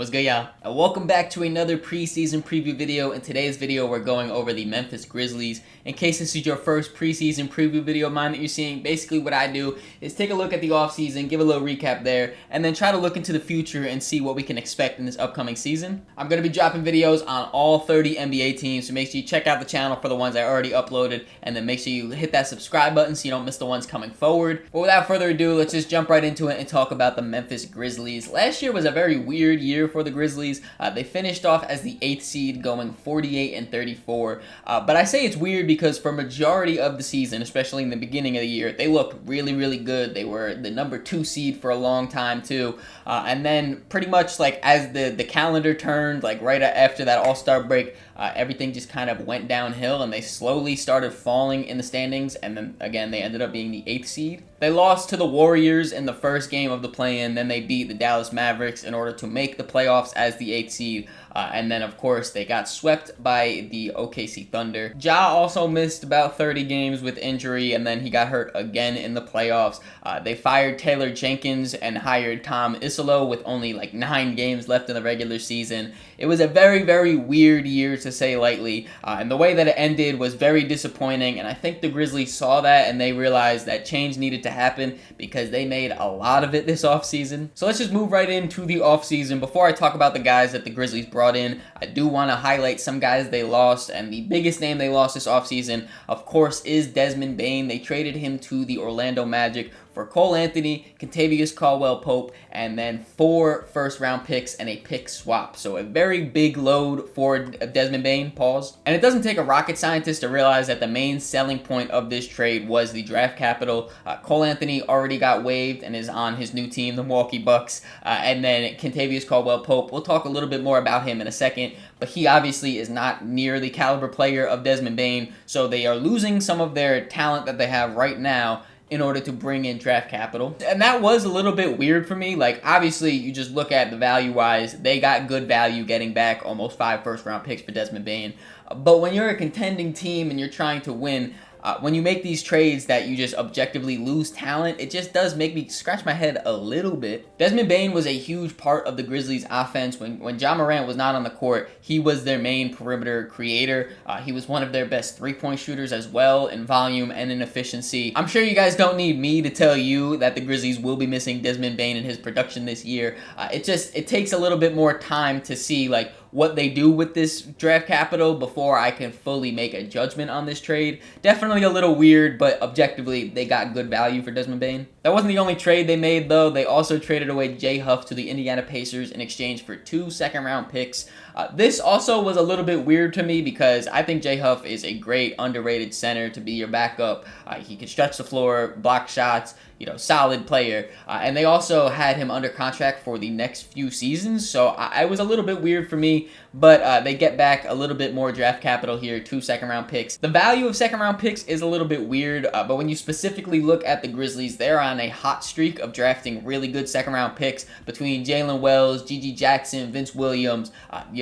What's good, y'all? And welcome back to another preseason preview video. In today's video, we're going over the Memphis Grizzlies. In case this is your first preseason preview video of mine that you're seeing, basically what I do is take a look at the offseason, give a little recap there, and then try to look into the future and see what we can expect in this upcoming season. I'm going to be dropping videos on all 30 NBA teams, so make sure you check out the channel for the ones I already uploaded, and then make sure you hit that subscribe button so you don't miss the ones coming forward. But without further ado, let's just jump right into it and talk about the Memphis Grizzlies. Last year was a very weird year for the Grizzlies. They finished off as the 8th seed, going 48-34. But I say it's weird because for majority of the season, especially in the beginning of the year, they looked really, really good. They were the number 2 seed for a long time too. And then pretty much like as the calendar turned, like right after that All-Star break, everything just kind of went downhill and they slowly started falling in the standings. And then again, they ended up being the 8th seed. They lost to the Warriors in the first game of the play-in. Then they beat the Dallas Mavericks in order to make the playoffs as the 8th seed. And then, of course, they got swept by the OKC Thunder. Ja also missed about 30 games with injury, and then he got hurt again in the playoffs. They fired Taylor Jenkins and hired Tom Izzo with only like 9 games left in the regular season. It was a very, very weird year, to say lightly, and the way that it ended was very disappointing, and I think the Grizzlies saw that and they realized that change needed to happen because they made a lot of it this offseason. So let's just move right into the offseason. Before I talk about the guys that the Grizzlies brought in, I do want to highlight some guys they lost, and the biggest name they lost this offseason, of course, is Desmond Bane. They traded him to the Orlando Magic for Cole Anthony, Kentavious Caldwell-Pope, and then 4 first-round picks and a pick swap. So a very big load for Desmond Bane, pause. And it doesn't take a rocket scientist to realize that the main selling point of this trade was the draft capital. Cole Anthony already got waived and is on his new team, the Milwaukee Bucks. And then Kentavious Caldwell-Pope, we'll talk a little bit more about him in a second, but he obviously is not near the caliber player of Desmond Bane, so they are losing some of their talent that they have right now in order to bring in draft capital. And that was a little bit weird for me. Like, obviously, you just look at the value-wise, they got good value getting back almost 5 first-round picks for Desmond Bane. But when you're a contending team and you're trying to win, when you make these trades that you just objectively lose talent, it just does make me scratch my head a little bit. Desmond Bane was a huge part of the Grizzlies' offense. When Ja Morant was not on the court, he was their main perimeter creator. He was one of their best three-point shooters as well in volume and in efficiency. I'm sure you guys don't need me to tell you that the Grizzlies will be missing Desmond Bane in his production this year. It takes a little bit more time to see like what they do with this draft capital before I can fully make a judgment on this trade. Definitely a little weird, but objectively, they got good value for Desmond Bane. That wasn't the only trade they made, though. They also traded away Jay Huff to the Indiana Pacers in exchange for 2 second-round picks. This also was a little bit weird to me because I think Jay Huff is a great underrated center to be your backup. He can stretch the floor, block shots, solid player. And they also had him under contract for the next few seasons, so it was a little bit weird for me, but they get back a little bit more draft capital here, 2 second-round picks. The value of second-round picks is a little bit weird, but when you specifically look at the Grizzlies, they're on a hot streak of drafting really good second-round picks between Jalen Wells, Gigi Jackson, Vince Williams.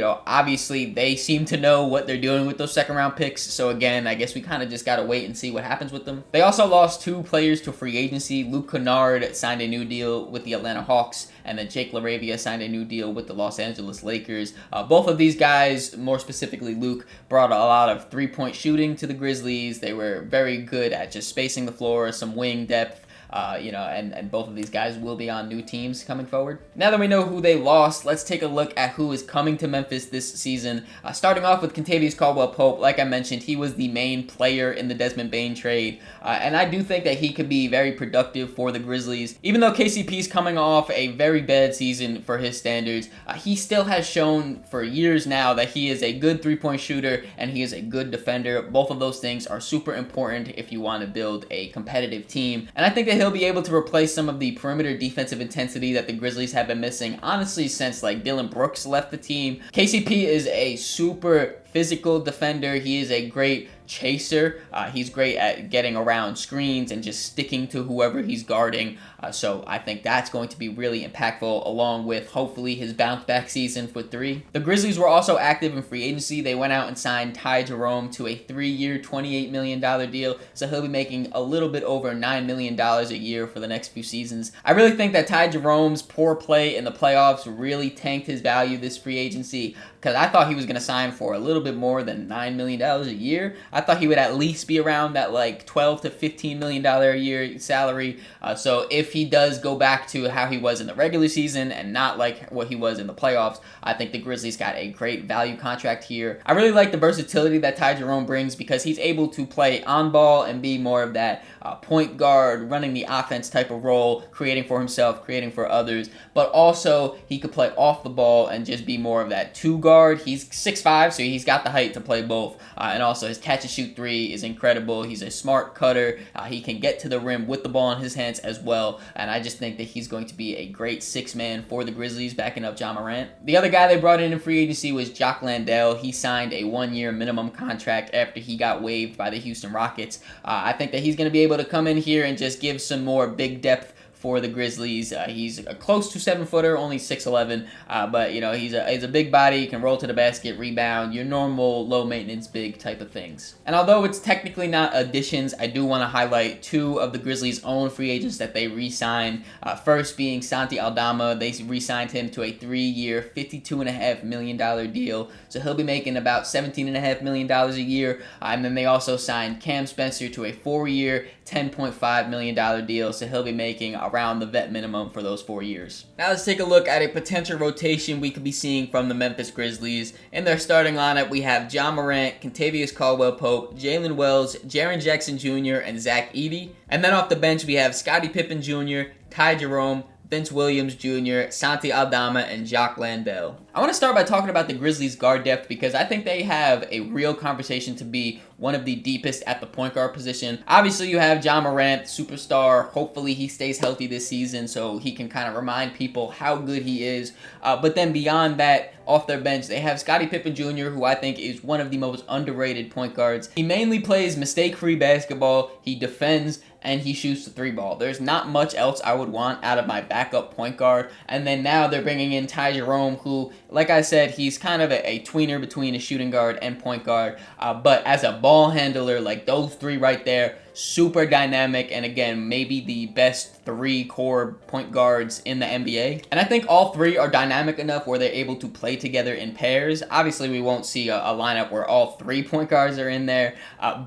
Obviously, they seem to know what they're doing with those second-round picks, so again, I guess we kind of just got to wait and see what happens with them. They also lost 2 players to free agency. Luke Kennard signed a new deal with the Atlanta Hawks, and then Jake LaRavia signed a new deal with the Los Angeles Lakers. Both of these guys, more specifically Luke, brought a lot of three-point shooting to the Grizzlies. They were very good at just spacing the floor, some wing depth. And both of these guys will be on new teams coming forward. Now that we know who they lost, let's take a look at who is coming to Memphis this season. Starting off with Kentavious Caldwell-Pope, like I mentioned, he was the main player in the Desmond Bane trade, and I do think that he could be very productive for the Grizzlies. Even though KCP's coming off a very bad season for his standards, he still has shown for years now that he is a good three-point shooter and he is a good defender. Both of those things are super important if you want to build a competitive team, and I think that he'll be able to replace some of the perimeter defensive intensity that the Grizzlies have been missing, honestly, since like Dylan Brooks left the team. KCP is a super physical defender. He is a great chaser. He's great at getting around screens and just sticking to whoever he's guarding. So I think that's going to be really impactful, along with hopefully his bounce back season for 3. The Grizzlies were also active in free agency. They went out and signed Ty Jerome to a 3-year, $28 million deal. So he'll be making a little bit over $9 million a year for the next few seasons. I really think that Ty Jerome's poor play in the playoffs really tanked his value this free agency, because I thought he was going to sign for a little bit more than $9 million a year. I thought he would at least be around that like $12 to $15 million a year salary. So if he does go back to how he was in the regular season and not like what he was in the playoffs, I think the Grizzlies got a great value contract here. I really like the versatility that Ty Jerome brings, because he's able to play on ball and be more of that point guard, running the offense type of role, creating for himself, creating for others, but also he could play off the ball and just be more of that 2 guard. He's 6'5", so he's got the height to play both, and also his catch and shoot 3 is incredible. He's a smart cutter. He can get to the rim with the ball in his hands as well, and I just think that he's going to be a great 6-man for the Grizzlies, backing up Ja Morant. The other guy they brought in free agency was Jock Landale. He signed a 1-year minimum contract after he got waived by the Houston Rockets. I think that he's going to be able to come in here and just give some more big depth for the Grizzlies. He's a close to 7-footer, only 6'11", but you know, he's a big body, can roll to the basket, rebound, your normal low maintenance big type of things. And although it's technically not additions, I do want to highlight 2 of the Grizzlies' own free agents that they re-signed. First being Santi Aldama. They re-signed him to a 3-year, $52.5 million deal, so he'll be making about $17.5 million a year. And then they also signed Cam Spencer to a 4-year, $10.5 million deal, so he'll be making around the vet minimum for those 4 years. Now let's take a look at a potential rotation we could be seeing from the Memphis Grizzlies. In their starting lineup, we have Ja Morant, Kentavious Caldwell-Pope, Jalen Wells, Jaren Jackson Jr., and Zach Edey. And then off the bench, we have Scottie Pippen Jr., Ty Jerome, Vince Williams Jr., Santi Aldama, and Jock Landale. I want to start by talking about the Grizzlies' guard depth, because I think they have a real conversation to be one of the deepest at the point guard position. Obviously, you have Ja Morant, superstar. Hopefully, he stays healthy this season so he can kind of remind people how good he is. But then beyond that, off their bench, they have Scottie Pippen Jr., who I think is one of the most underrated point guards. He mainly plays mistake-free basketball. He defends, and he shoots the 3-ball. There's not much else I would want out of my backup point guard. And then now they're bringing in Ty Jerome, who, like I said, he's kind of a tweener between a shooting guard and point guard. But as a ball handler, like those 3 right there, super dynamic, and again, maybe the best 3 core point guards in the NBA. And I think all 3 are dynamic enough where they're able to play together in pairs. Obviously, we won't see a lineup where all 3 point guards are in there,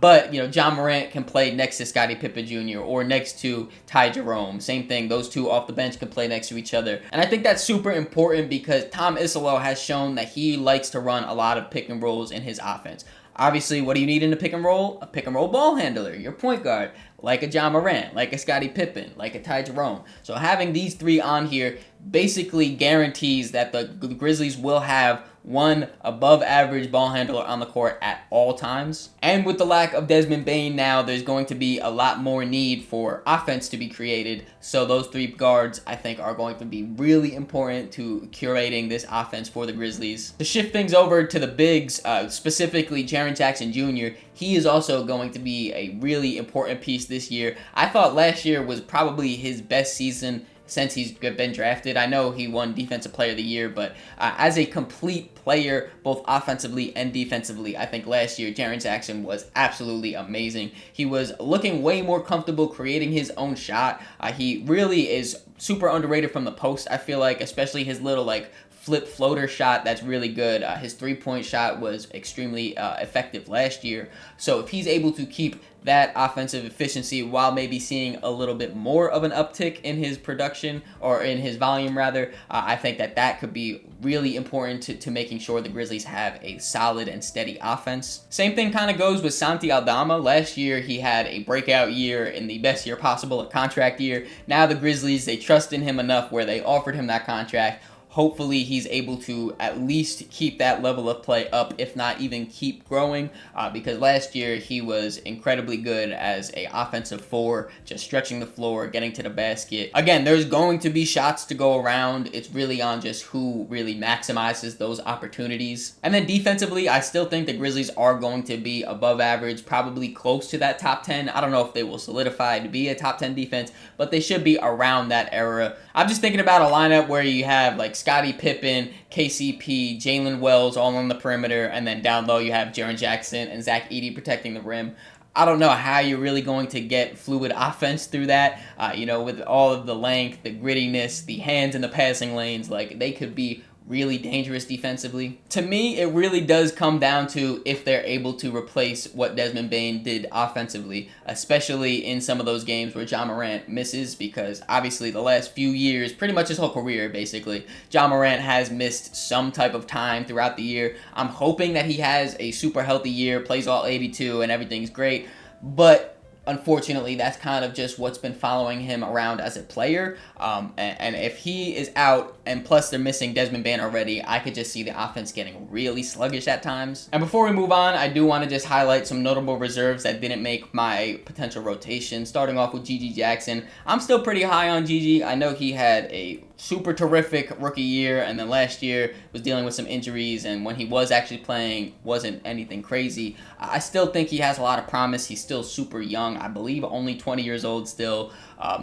but, you know, Ja Morant can play next to Scottie Pippen Jr. or next to Ty Jerome. Same thing, those 2 off the bench can play next to each other. And I think that's super important, because Tom Izzo has shown that he likes to run a lot of pick and rolls in his offense. Obviously, what do you need in a pick and roll? A pick and roll ball handler, your point guard, like a Ja Morant, like a Scottie Pippen, like a Ty Jerome. So having these 3 on here basically guarantees that the Grizzlies will have one above average ball handler on the court at all times. And with the lack of Desmond Bane now, there's going to be a lot more need for offense to be created. So those 3 guards, I think, are going to be really important to curating this offense for the Grizzlies. To shift things over to the bigs, specifically Jaren Jackson Jr., he is also going to be a really important piece this year. I thought last year was probably his best season since he's been drafted. I know he won Defensive Player of the Year, but as a complete player, both offensively and defensively, I think last year Jaren Jackson was absolutely amazing. He was looking way more comfortable creating his own shot. He really is super underrated from the post, I feel like, especially his little flip floater shot that's really good. His 3-point shot was extremely effective last year. So if he's able to keep that offensive efficiency while maybe seeing a little bit more of an uptick in his production, or in his volume rather, I think that could be really important to making sure the Grizzlies have a solid and steady offense. Same thing kind of goes with Santi Aldama. Last year he had a breakout year, in the best year possible, a contract year. Now the Grizzlies, they trust in him enough where they offered him that contract. Hopefully he's able to at least keep that level of play up, if not even keep growing, because last year he was incredibly good as a offensive four, just stretching the floor, getting to the basket. Again, there's going to be shots to go around. It's really on just who really maximizes those opportunities. And then defensively, I still think the Grizzlies are going to be above average, probably close to that top 10. I don't know if they will solidify to be a top 10 defense, but they should be around that era. I'm just thinking about a lineup where you have like Scottie Pippen, KCP, Jalen Wells all on the perimeter, and then down low you have Jaren Jackson and Zach Edey protecting the rim. I don't know how you're really going to get fluid offense through that, with all of the length, the grittiness, the hands in the passing lanes. Like, they could be really dangerous defensively. To me, it really does come down to if they're able to replace what Desmond Bane did offensively, especially in some of those games where Ja Morant misses, because obviously the last few years, pretty much his whole career basically, Ja Morant has missed some type of time throughout the year. I'm hoping that he has a super healthy year, plays all 82 and everything's great, but unfortunately, that's kind of just what's been following him around as a player. And if he is out, and plus they're missing Desmond Bane already, I could just see the offense getting really sluggish at times. And before we move on, I do want to just highlight some notable reserves that didn't make my potential rotation. Starting off with GG Jackson. I'm still pretty high on GG. I know he had a super terrific rookie year, and then last year was dealing with some injuries, and when he was actually playing wasn't anything crazy. I still think he has a lot of promise. He's still super young, I believe only 20 years old still,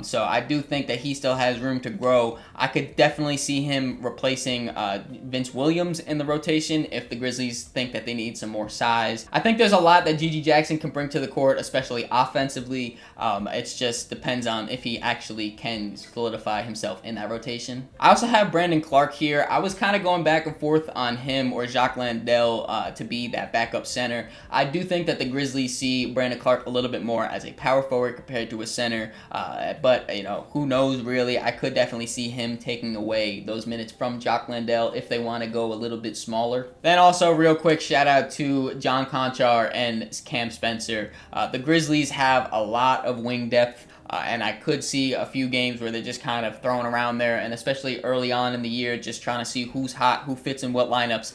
so I do think that he still has room to grow. I could definitely see him replacing Vince Williams in the rotation if the Grizzlies think that they need some more size. I think there's a lot that GG Jackson can bring to the court, especially offensively. It just depends on if he actually can solidify himself in that rotation. I also have Brandon Clark here. I was kind of going back and forth on him or Jacques Landale to be that backup center. I do think that the Grizzlies see Brandon Clark a little bit more as a power forward compared to a center, but who knows really. I could definitely see him taking away those minutes from Jacques Landale if they want to go a little bit smaller. Then also real quick shout out to John Conchar and Cam Spencer. The Grizzlies have a lot of wing depth. And I could see a few games where they're just kind of thrown around there, and especially early on in the year, just trying to see who's hot, who fits in what lineups.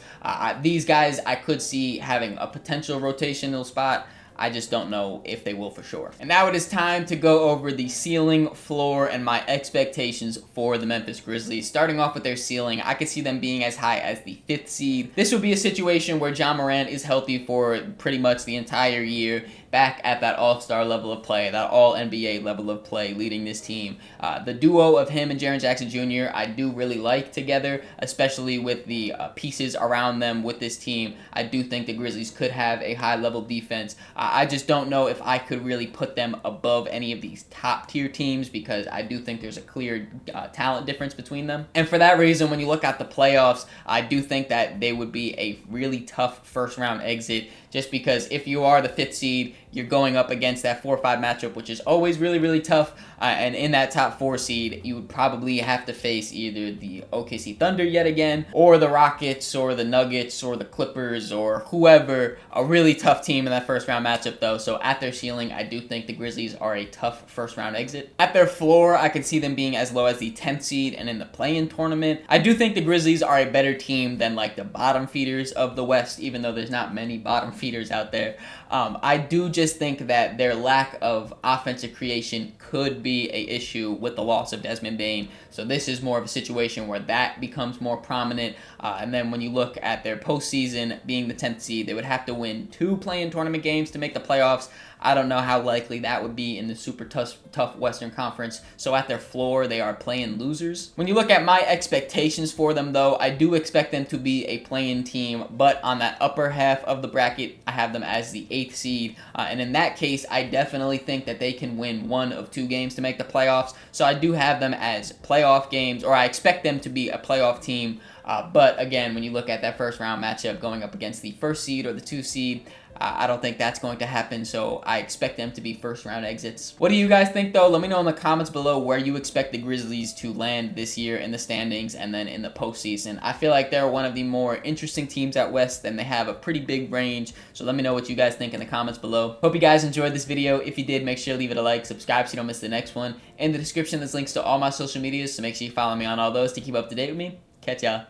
These guys I could see having a potential rotational spot. I just don't know if they will for sure. And now it is time to go over the ceiling, floor, and my expectations for the Memphis Grizzlies. Starting off with their ceiling, I could see them being as high as the 5th seed. This would be a situation where Ja Morant is healthy for pretty much the entire year, back at that all-star level of play, that all-NBA level of play, leading this team. The duo of him and Jaren Jackson Jr. I do really like together, especially with the pieces around them with this team. I do think the Grizzlies could have a high-level defense. I just don't know if I could really put them above any of these top-tier teams, because I do think there's a clear talent difference between them. And for that reason, when you look at the playoffs, I do think that they would be a really tough first-round exit, just because if you are the 5th seed, you're going up against that 4-5 matchup, which is always really, really tough. And in that top 4 seed, you would probably have to face either the OKC Thunder yet again, or the Rockets, or the Nuggets, or the Clippers, or whoever. A really tough team in that first-round matchup, though. So at their ceiling, I do think the Grizzlies are a tough first-round exit. At their floor, I could see them being as low as the 10th seed, and in the play-in tournament, I do think the Grizzlies are a better team than like the bottom feeders of the West, even though there's not many bottom feeders out there. I do just think that their lack of offensive creation could be an issue with the loss of Desmond Bane. So this is more of a situation where that becomes more prominent. And then when you look at their postseason being the 10th seed, they would have to win 2 play-in tournament games to make the playoffs. I don't know how likely that would be in the super tough Western Conference. So at their floor, they are play-in losers. When you look at my expectations for them, though, I do expect them to be a play-in team, but on that upper half of the bracket, I have them as the 8th seed. And in that case, I definitely think that they can win 1 of 2 games to make the playoffs. So I do have them as playoff games, or I expect them to be a playoff team. But again, when you look at that first round matchup going up against the 1st seed or the 2 seed, I don't think that's going to happen, so I expect them to be first-round exits. What do you guys think, though? Let me know in the comments below where you expect the Grizzlies to land this year in the standings and then in the postseason. I feel like they're one of the more interesting teams out West, and they have a pretty big range, so let me know what you guys think in the comments below. Hope you guys enjoyed this video. If you did, make sure to leave it a like, subscribe so you don't miss the next one. In the description, there's links to all my social medias, so make sure you follow me on all those to keep up to date with me. Catch y'all.